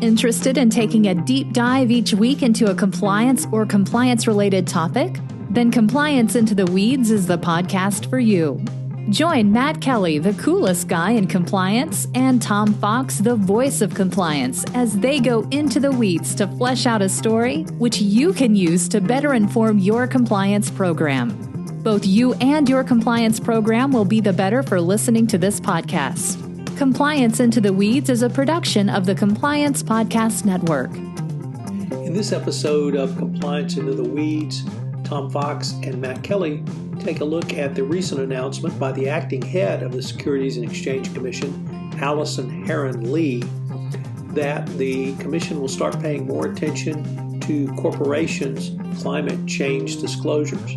Interested in taking a deep dive each week into a compliance or compliance-related topic? Then Compliance Into the Weeds is the podcast for you. Join Matt Kelly, the coolest guy in compliance, and Tom Fox, the voice of compliance, as they go into the weeds to flesh out a story which you can use to better inform your compliance program. Both you and your compliance program will be the better for listening to this podcast. Compliance Into the Weeds is a production of the Compliance Podcast Network. In this episode of Compliance Into the Weeds, Tom Fox and Matt Kelly take a look at the recent announcement by the acting head of the Securities and Exchange Commission, Allison Herren Lee, that the commission will start paying more attention to corporations' climate change disclosures.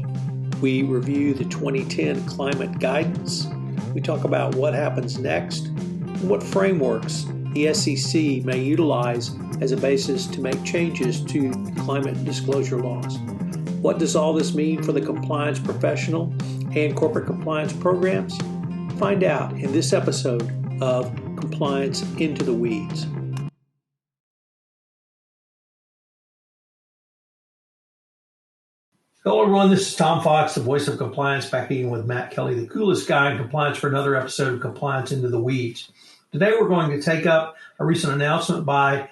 We review the 2010 climate guidance. We talk about what happens next and what frameworks the SEC may utilize as a basis to make changes to climate disclosure laws. What does all this mean for the compliance professional and corporate compliance programs? Find out in this episode of Compliance Into the Weeds. Hello everyone, this is Tom Fox, the voice of compliance, back again with Matt Kelly, the coolest guy in compliance, for another episode of Compliance Into the Weeds. Today we're going to take up a recent announcement by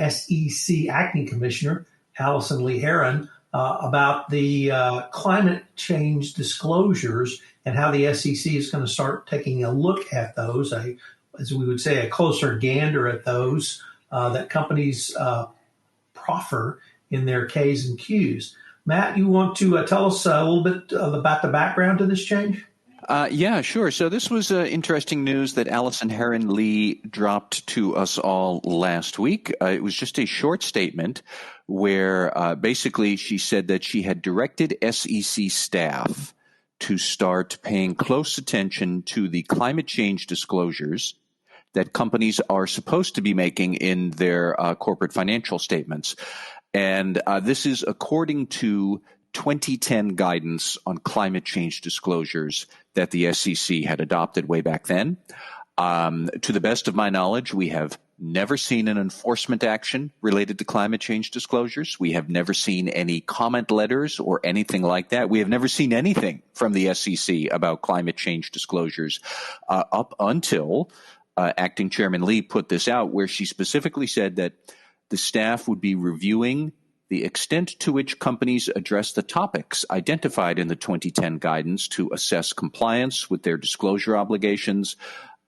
SEC Acting Commissioner Allison Herren about the climate change disclosures and how the SEC is going to start taking a look at those, as we would say, a closer gander at those that companies proffer in their Ks and Qs. Matt, you want to tell us a little bit about the background to this change? Yeah, sure. So this was interesting news that Allison Herren Lee dropped to us all last week. It was just a short statement where basically she said that she had directed SEC staff to start paying close attention to the climate change disclosures that companies are supposed to be making in their corporate financial statements. And this is according to 2010 guidance on climate change disclosures that the SEC had adopted way back then. To the best of my knowledge, we have never seen an enforcement action related to climate change disclosures. We have never seen any comment letters or anything like that. We have never seen anything from the SEC about climate change disclosures up until Acting Chairman Lee put this out, where she specifically said that the staff would be reviewing the extent to which companies address the topics identified in the 2010 guidance to assess compliance with their disclosure obligations.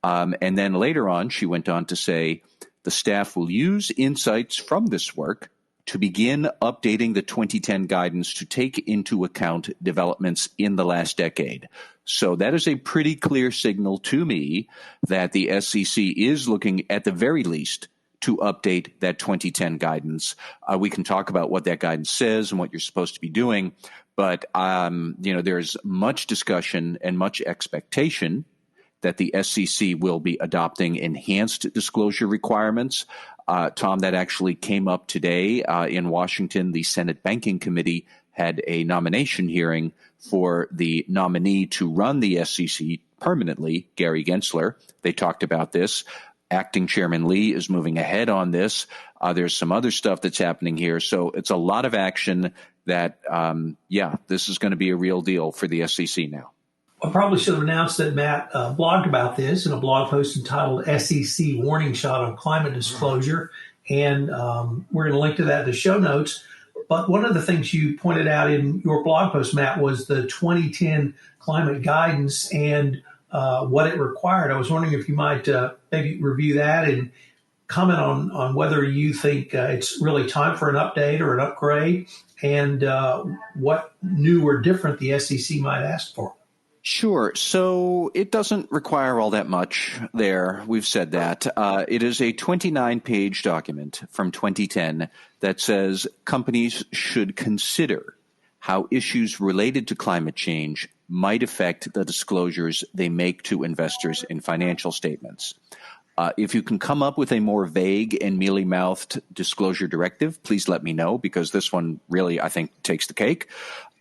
And then later on, she went on to say the staff will use insights from this work to begin updating the 2010 guidance to take into account developments in the last decade. So that is a pretty clear signal to me that the SEC is looking, at the very least, to update that 2010 guidance. We can talk about what that guidance says and what you're supposed to be doing, but there's much discussion and much expectation that the SEC will be adopting enhanced disclosure requirements. Tom, that actually came up today in Washington. The Senate Banking Committee had a nomination hearing for the nominee to run the SEC permanently, Gary Gensler. They talked about this. Acting Chairman Lee is moving ahead on this. There's some other stuff that's happening here. So it's a lot of action that, this is going to be a real deal for the SEC now. I probably should have announced that Matt blogged about this in a blog post entitled SEC Warning Shot on Climate Disclosure. And we're going to link to that in the show notes. But one of the things you pointed out in your blog post, Matt, was the 2010 climate guidance and what it required. I was wondering if you might maybe review that and comment on whether you think it's really time for an update or an upgrade, and what new or different the SEC might ask for. Sure. So it doesn't require all that much there. We've said that. It is a 29-page document from 2010 that says companies should consider how issues related to climate change might affect the disclosures they make to investors in financial statements. If you can come up with a more vague and mealy-mouthed disclosure directive, please let me know, because this one really, I think, takes the cake.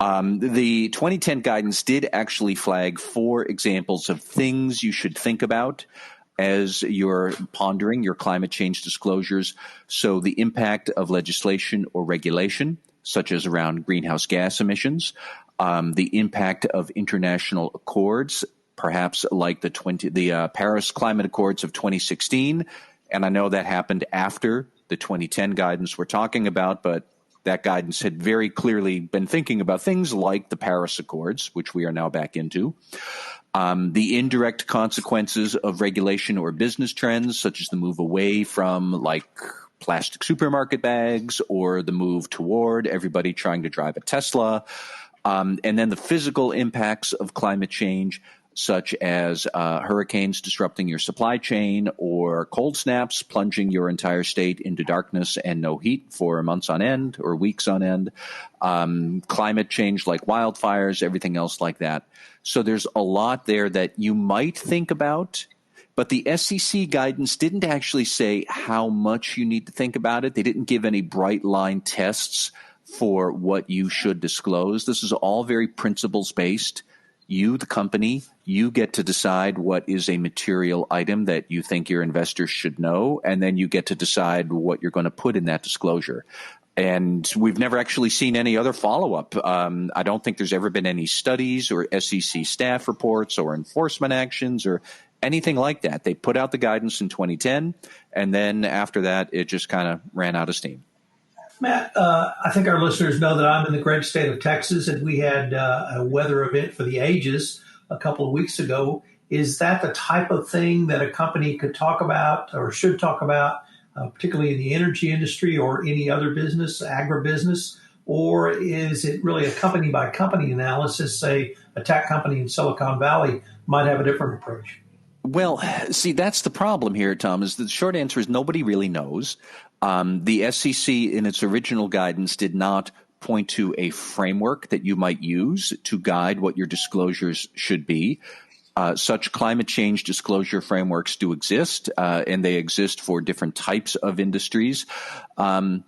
The 2010 guidance did actually flag 4 examples of things you should think about as you're pondering your climate change disclosures. So the impact of legislation or regulation, such as around greenhouse gas emissions, the impact of international accords, perhaps like the Paris Climate Accords of 2016. And I know that happened after the 2010 guidance we're talking about, but that guidance had very clearly been thinking about things like the Paris Accords, which we are now back into. The indirect consequences of regulation or business trends, such as the move away from like plastic supermarket bags or the move toward everybody trying to drive a Tesla. And then the physical impacts of climate change, such as hurricanes disrupting your supply chain or cold snaps plunging your entire state into darkness and no heat for months on end or weeks on end, climate change like wildfires, everything else like that. So there's a lot there that you might think about, but the SEC guidance didn't actually say how much you need to think about it. They didn't give any bright line tests for what you should disclose. This is all very principles based. You, the company, you get to decide what is a material item that you think your investors should know, and then you get to decide what you're going to put in that disclosure. And we've never actually seen any other follow-up. I don't think there's ever been any studies or SEC staff reports or enforcement actions or anything like that. They put out the guidance in 2010, and then after that, it just kind of ran out of steam. Matt, I think our listeners know that I'm in the great state of Texas, and we had a weather event for the ages a couple of weeks ago. Is that the type of thing that a company could talk about or should talk about, particularly in the energy industry or any other business, agribusiness? Or is it really a company-by-company analysis? Say a tech company in Silicon Valley might have a different approach. Well, see, that's the problem here, Tom, is the short answer is nobody really knows. The SEC in its original guidance did not point to a framework that you might use to guide what your disclosures should be. Such climate change disclosure frameworks do exist, and they exist for different types of industries. But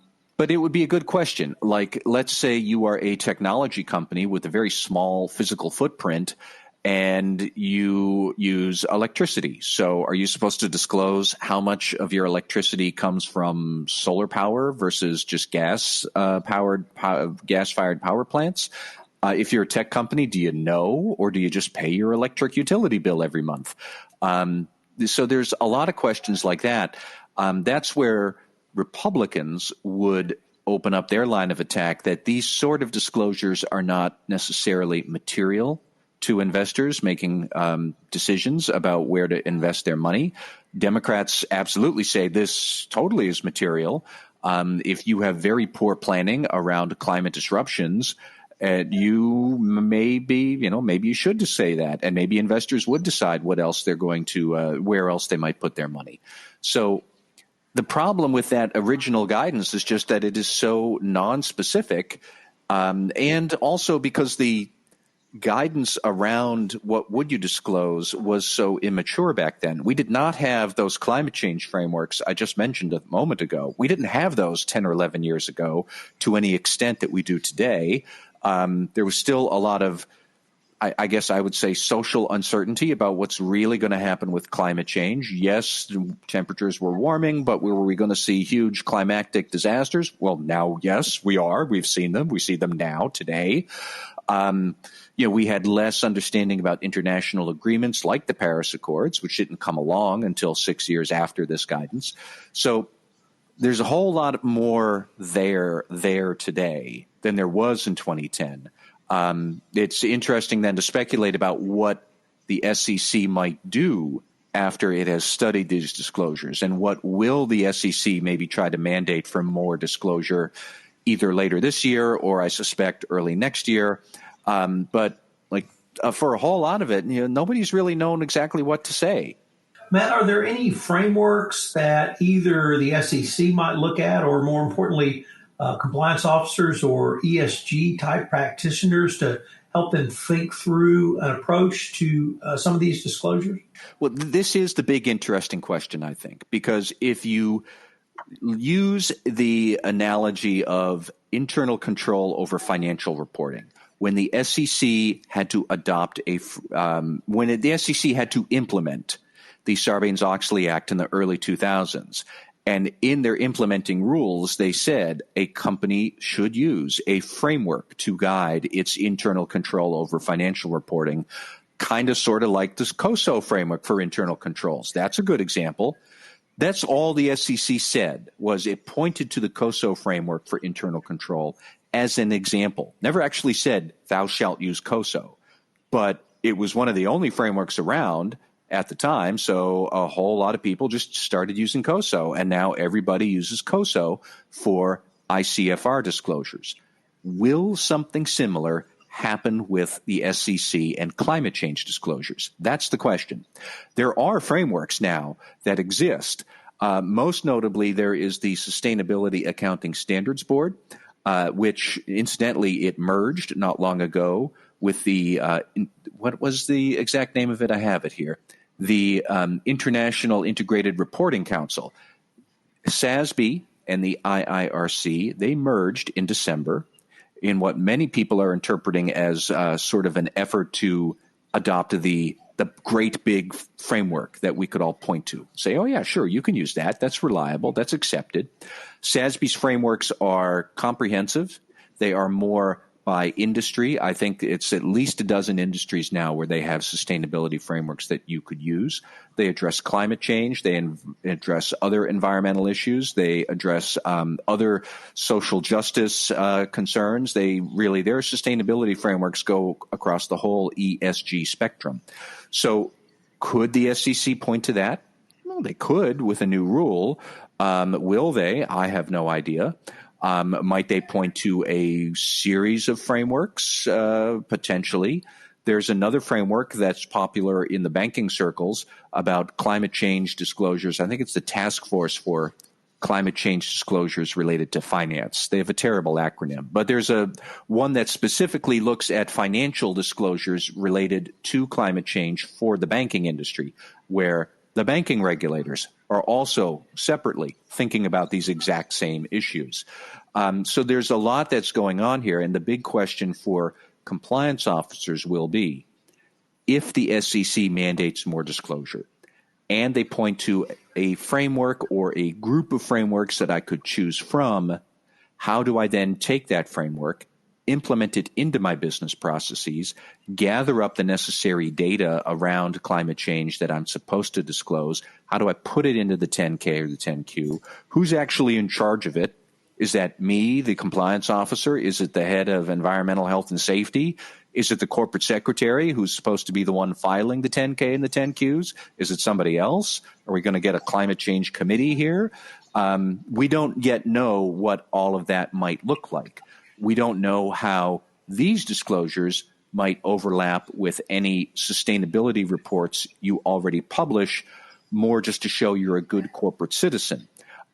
it would be a good question. Like, let's say you are a technology company with a very small physical footprint, and you use electricity. So are you supposed to disclose how much of your electricity comes from solar power versus just gas-fired power plants? If you're a tech company, do you know, or do you just pay your electric utility bill every month? So there's a lot of questions like that. That's where Republicans would open up their line of attack, that these sort of disclosures are not necessarily material to investors making decisions about where to invest their money. Democrats absolutely say this totally is material. If you have very poor planning around climate disruptions, you maybe you should just say that, and maybe investors would decide what else they're going to, where else they might put their money. So the problem with that original guidance is just that it is so nonspecific, and also because the guidance around what would you disclose was so immature back then. We did not have those climate change frameworks I just mentioned a moment ago. We didn't have those 10 or 11 years ago to any extent that we do today. There was still a lot of, I guess I would say, social uncertainty about what's really going to happen with climate change. Yes, temperatures were warming, but were we going to see huge climatic disasters? Well, now, yes, we are. We've seen them. We see them now, today. We had less understanding about international agreements like the Paris Accords, which didn't come along until 6 years after this guidance. So there's a whole lot more there today than there was in 2010. It's interesting then to speculate about what the SEC might do after it has studied these disclosures, and what will the SEC maybe try to mandate for more disclosure either later this year or I suspect early next year. But for a whole lot of it, nobody's really known exactly what to say. Matt, are there any frameworks that either the SEC might look at, or more importantly, compliance officers or ESG type practitioners to help them think through an approach to some of these disclosures? Well, this is the big interesting question, I think, because if you use the analogy of internal control over financial reporting, when the SEC had to adopt when the SEC had to implement the Sarbanes-Oxley Act in the early 2000s. And in their implementing rules, they said a company should use a framework to guide its internal control over financial reporting, kind of sort of like this COSO framework for internal controls. That's a good example. That's all the SEC said, was it pointed to the COSO framework for internal control as an example. Never actually said, thou shalt use COSO. But it was one of the only frameworks around at the time, so a whole lot of people just started using COSO, and now everybody uses COSO for ICFR disclosures. Will something similar happen with the SEC and climate change disclosures? That's the question. There are frameworks now that exist. Most notably, there is the Sustainability Accounting Standards Board, which, incidentally, it merged not long ago with the what was the exact name of it? I have it here. The International Integrated Reporting Council. SASB and the IIRC, they merged in December in what many people are interpreting as sort of an effort to adopt the great big framework that we could all point to. Say, oh, yeah, sure, you can use that. That's reliable. That's accepted. SASB's frameworks are comprehensive. They are more by industry. I think it's at least a dozen industries now where they have sustainability frameworks that you could use. They address climate change. They address other environmental issues. They address other social justice concerns. Their sustainability frameworks go across the whole ESG spectrum. So could the SEC point to that? Well, they could with a new rule. Will they? I have no idea. Might they point to a series of frameworks? Potentially. There's another framework that's popular in the banking circles about climate change disclosures. I think it's the Task Force for Climate Change Disclosures related to finance. They have a terrible acronym. But there's one that specifically looks at financial disclosures related to climate change for the banking industry, where the banking regulators are also separately thinking about these exact same issues. So there's a lot that's going on here, and the big question for compliance officers will be, if the SEC mandates more disclosure, and they point to a framework or a group of frameworks that I could choose from, how do I then take that framework, implement it into my business processes, gather up the necessary data around climate change that I'm supposed to disclose? How do I put it into the 10K or the 10Q? Who's actually in charge of it? Is that me, the compliance officer? Is it the head of environmental health and safety? Is it the corporate secretary who's supposed to be the one filing the 10K and the 10Qs? Is it somebody else? Are we going to get a climate change committee here? We don't yet know what all of that might look like. We don't know how these disclosures might overlap with any sustainability reports you already publish, more just to show you're a good corporate citizen,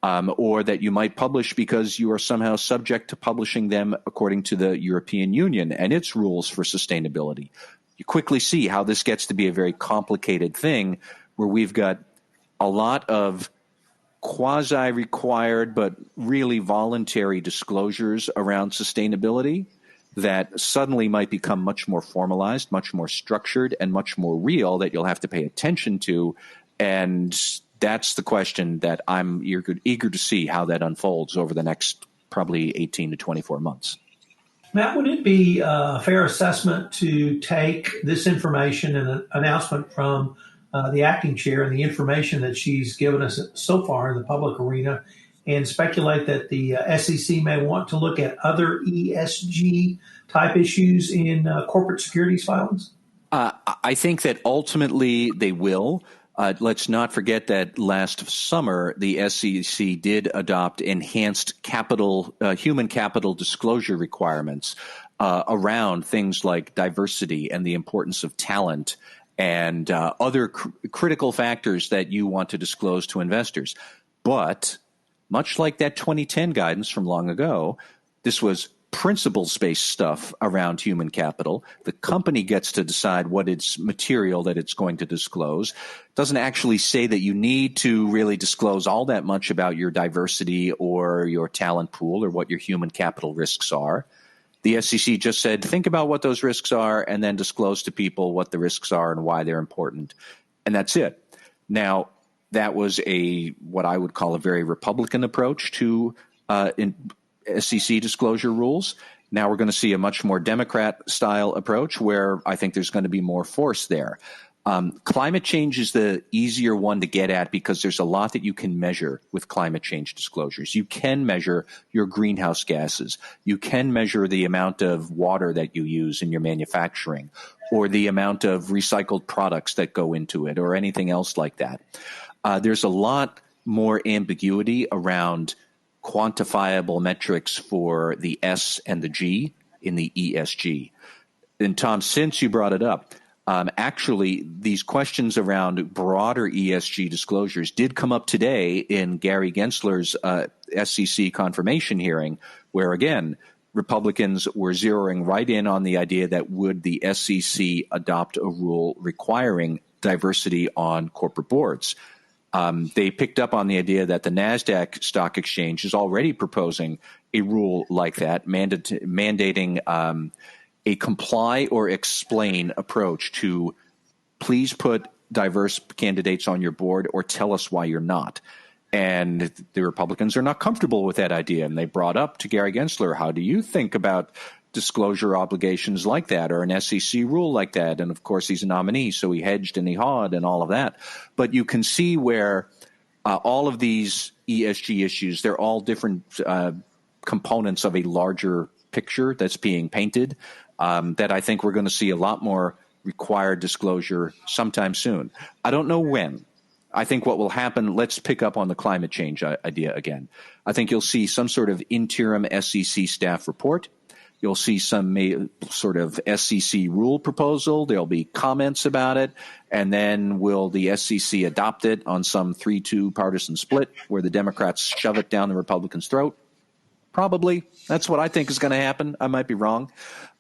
or that you might publish because you are somehow subject to publishing them according to the European Union and its rules for sustainability. You quickly see how this gets to be a very complicated thing where we've got a lot of quasi-required but really voluntary disclosures around sustainability that suddenly might become much more formalized, much more structured, and much more real that you'll have to pay attention to. And that's the question that I'm eager to see how that unfolds over the next probably 18 to 24 months. Matt, would it be a fair assessment to take this information and an announcement from the acting chair and the information that she's given us so far in the public arena and speculate that the SEC may want to look at other ESG type issues in corporate securities filings? I think that ultimately they will. Let's not forget that last summer, the SEC did adopt enhanced human capital disclosure requirements around things like diversity and the importance of talent and other critical factors that you want to disclose to investors. But much like that 2010 guidance from long ago, this was principles-based stuff around human capital. The company gets to decide what its material that it's going to disclose. It doesn't actually say that you need to really disclose all that much about your diversity or your talent pool or what your human capital risks are. The SEC just said, think about what those risks are and then disclose to people what the risks are and why they're important. And that's it. Now, that was what I would call a very Republican approach to SEC disclosure rules. Now we're going to see a much more Democrat-style approach where I think there's going to be more force there. Climate change is the easier one to get at because there's a lot that you can measure with climate change disclosures. You can measure your greenhouse gases. You can measure the amount of water that you use in your manufacturing or the amount of recycled products that go into it or anything else like that. There's a lot more ambiguity around quantifiable metrics for the S and the G in the ESG. And Tom, since you brought it up, actually, these questions around broader ESG disclosures did come up today in Gary Gensler's SEC confirmation hearing, where, again, Republicans were zeroing right in on the idea that would the SEC adopt a rule requiring diversity on corporate boards. They picked up on the idea that the NASDAQ stock exchange is already proposing a rule like that, mandating a comply or explain approach to please put diverse candidates on your board or tell us why you're not. And the Republicans are not comfortable with that idea. And they brought up to Gary Gensler, how do you think about disclosure obligations like that or an SEC rule like that? And of course, he's a nominee, so he hedged and he hawed and all of that. But you can see where all of these ESG issues, they're all different components of a larger picture that's being painted. That I think we're going to see a lot more required disclosure sometime soon. I don't know when. I think what will happen, let's pick up on the climate change idea again. I think you'll see some sort of interim SEC staff report. You'll see some sort of SEC rule proposal. There'll be comments about it. And then will the SEC adopt it on some 3-2 partisan split where the Democrats shove it down the Republicans' throat? Probably. That's what I think is going to happen. I might be wrong.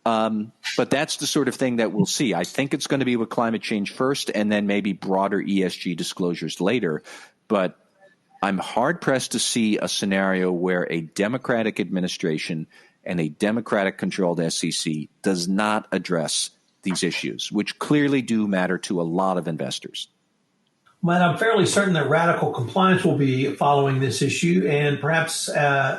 But that's the sort of thing that we'll see. I think it's going to be with climate change first and then maybe broader ESG disclosures later. But I'm hard-pressed to see a scenario where a Democratic administration and a Democratic-controlled SEC does not address these issues, which clearly do matter to a lot of investors. Well, I'm fairly certain that radical compliance will be following this issue, and perhaps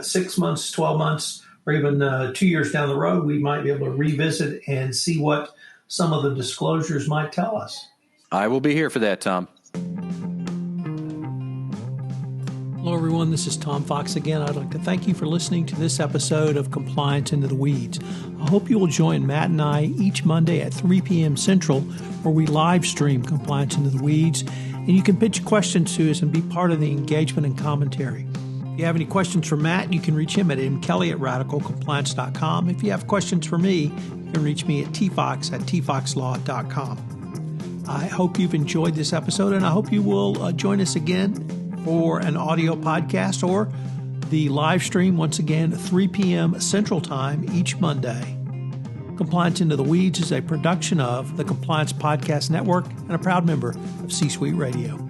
6 months, 12 months, or even 2 years down the road, we might be able to revisit and see what some of the disclosures might tell us. I will be here for that, Tom. Hello, everyone. This is Tom Fox again. I'd like to thank you for listening to this episode of Compliance Into the Weeds. I hope you will join Matt and I each Monday at 3 p.m. Central, where we live stream Compliance Into the Weeds, and you can pitch questions to us and be part of the engagement and commentary. If you have any questions for Matt, you can reach him at mkelly@radicalcompliance.com. If you have questions for me, you can reach me at tfox@tfoxlaw.com. I hope you've enjoyed this episode, and I hope you will join us again for an audio podcast or the live stream once again at 3 p.m. Central Time each Monday. Compliance Into the Weeds is a production of the Compliance Podcast Network and a proud member of C-Suite Radio.